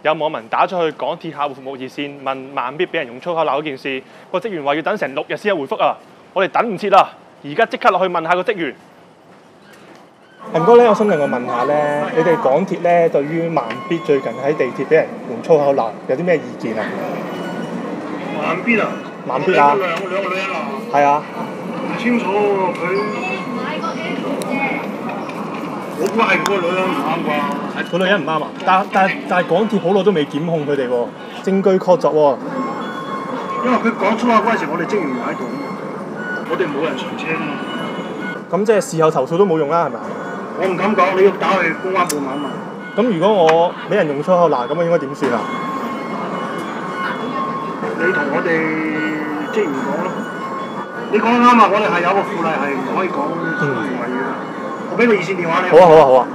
有網民打咗去港鐵客戶服務熱線問慢必俾人用粗口鬧嗰件事，個職員話要等成6日先有回覆啊！我哋等唔切啦，而家即刻落去問下個職員。唔該咧，我想問下咧，你哋港鐵咧對於慢必最近喺地鐵俾人用粗口鬧有啲咩意見啊？慢必啊！慢必啊！兩個女人啊！係啊！唔清楚佢，我估係個女人唔啱啩。個女人唔啱啊！但係港鐵好耐都未檢控佢哋喎，證據確鑿喎。因為佢講粗口嗰陣時，我哋職員唔喺度，我哋冇人上車啊嘛。咁即係事後投訴都冇用啦，係咪？我唔敢講，你要打去公安部問嘛。咁如果我俾人用粗口鬧，咁我應該點算啊？你同我哋職員講咯。你講得啱啊！我哋係有個附例係唔可以講粗言穢語嘅。我俾個熱線電話你。好啊好啊好啊。